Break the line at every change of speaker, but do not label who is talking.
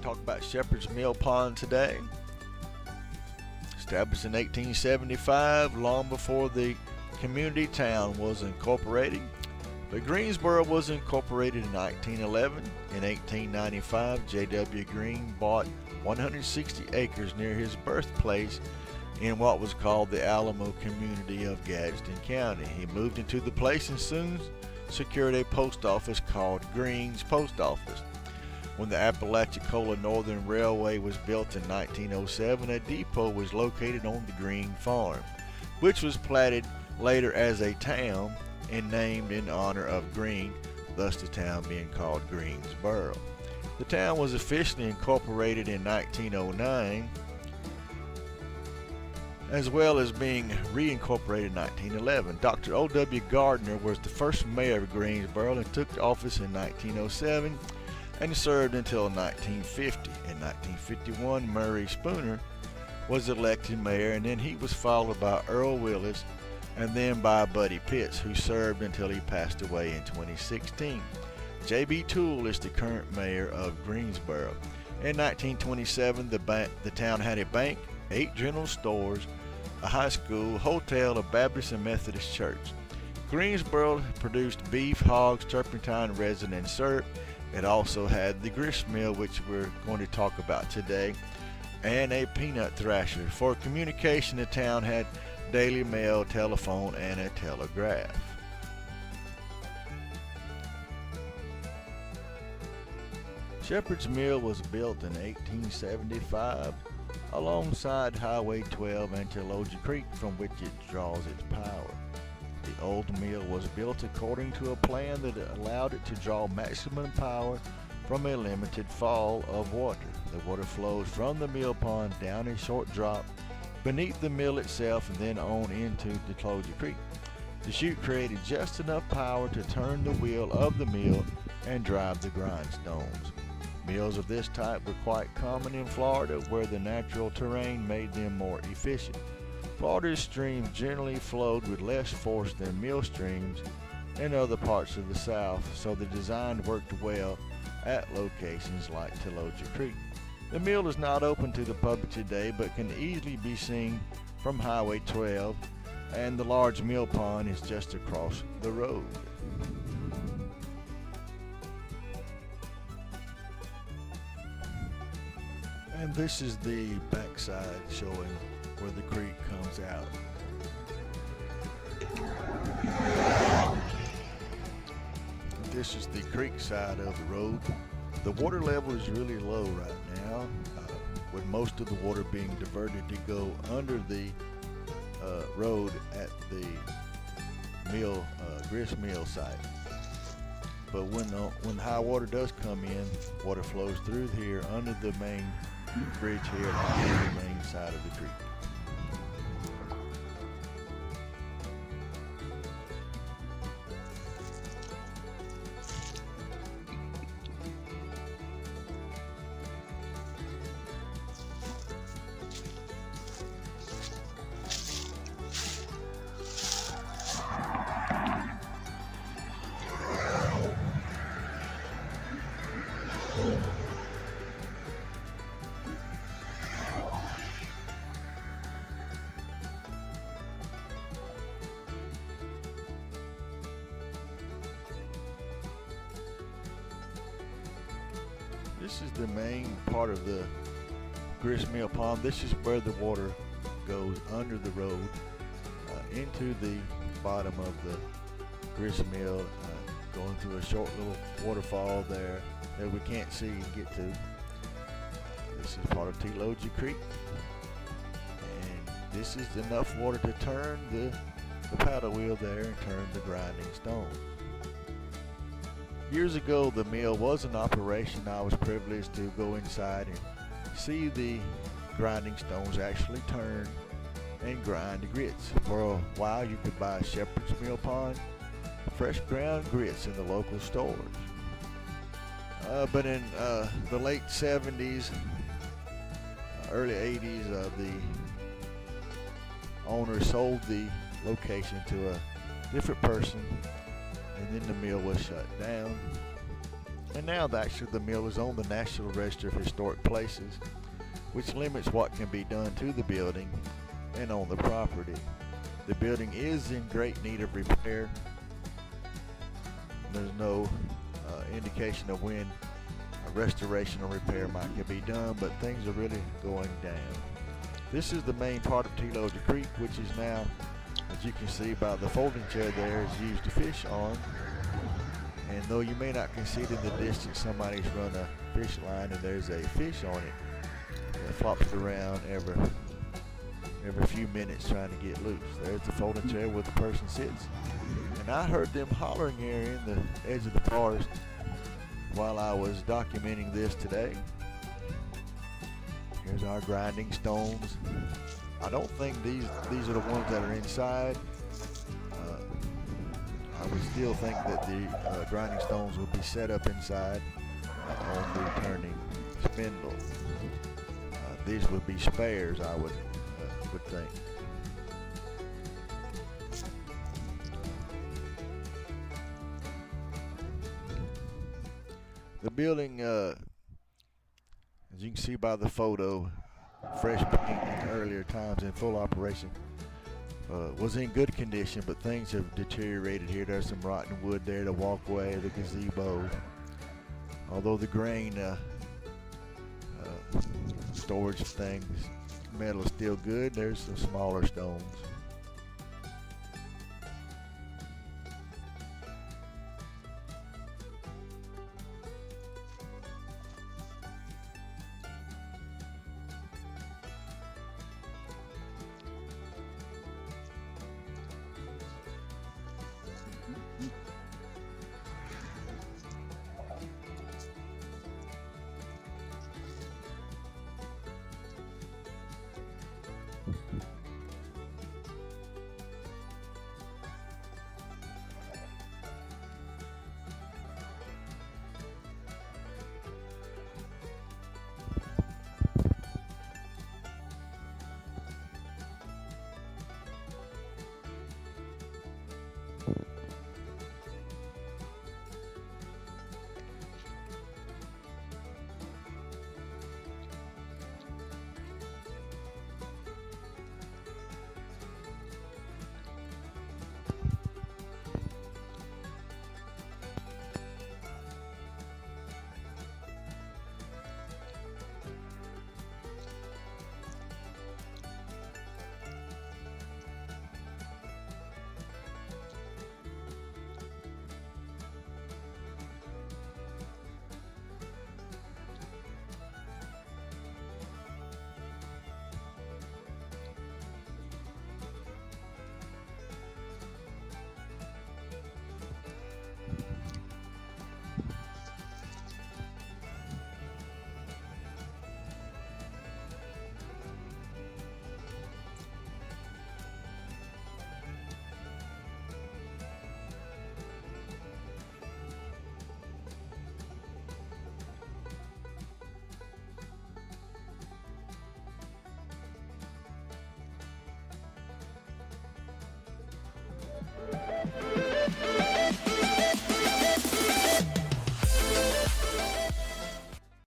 talk about Shepherd's Mill Pond today. Established in 1875, long before the community town was incorporated. But Greensboro was incorporated in 1911. In 1895, J.W. Green bought 160 acres near his birthplace in what was called the Alamo community of Gadsden County. He moved into the place and soon secured a post office called Green's Post Office. When the Apalachicola Northern Railway was built in 1907, a depot was located on the Green Farm, which was platted later as a town and named in honor of Green, thus the town being called Greensboro. The town was officially incorporated in 1909, as well as being reincorporated in 1911. Dr. O.W. Gardner was the first mayor of Greensboro and took office in 1907 and served until 1950. In 1951, Murray Spooner was elected mayor, and then he was followed by Earl Willis and then by Buddy Pitts, who served until he passed away in 2016. J.B. Toole is the current mayor of Greensboro. In 1927, the town had a bank, 8 general stores, a high school, hotel, a Baptist and Methodist church. Greensboro produced beef, hogs, turpentine, resin, and syrup. It also had the grist mill, which we're going to talk about today, and a peanut thrasher. For communication, the town had daily mail, telephone, and a telegraph. Shepherd's Mill was built in 1875 alongside Highway 12 and Teologia Creek, from which it draws its power. The old mill was built according to a plan that allowed it to draw maximum power from a limited fall of water. The water flows from the mill pond down a short drop beneath the mill itself and then on into Teologia Creek. The chute created just enough power to turn the wheel of the mill and drive the grindstones. Mills of this type were quite common in Florida, where the natural terrain made them more efficient. Florida's streams generally flowed with less force than mill streams in other parts of the South, so the design worked well at locations like Teologia Creek. The mill is not open to the public today, but can easily be seen from Highway 12, and the large mill pond is just across the road. And this is the backside showing where the creek comes out. This is the creek side of the road. The water level is really low right now, with most of the water being diverted to go under the road at the mill, grist mill site. But when high water does come in, water flows through here under the main bridge here on the main side of the creek. This is the main part of the grist mill pond. This is where the water goes under the road into the bottom of the grist mill, going through a short little waterfall there that we can't see and get to. This is part of Teologia Creek, and this is enough water to turn the paddle wheel there and turn the grinding stones. Years ago, the mill was in operation. I was privileged to go inside and see the grinding stones actually turn and grind the grits. For a while, you could buy Shepherd's Mill Pond fresh ground grits in the local stores. But in the late 70s, early 80s, the owner sold the location to a different person, and then the mill was shut down. And now, actually, the mill is on the National Register of Historic Places, which limits what can be done to the building and on the property. The building is in great need of repair. There's no indication of when a restoration or repair might can be done, but things are really going down. This is the main part of Theologia Creek, which is now, as you can see by the folding chair there, is used to fish on. And though you may not can see it in the distance, somebody's run a fish line and there's a fish on it that flops around every few minutes trying to get loose. There's the folding chair where the person sits. And I heard them hollering here in the edge of the forest while I was documenting this today. Here's our grinding stones. I don't think these are the ones that are inside. I would still think that the grinding stones would be set up inside on the turning spindle. These would be spares, I would think. The building, as you can see by the photo, fresh paint in earlier times in full operation, was in good condition, but things have deteriorated here. There's some rotten wood there, the walkway, the gazebo. Although the grain storage things, metal is still good. There's some smaller stones.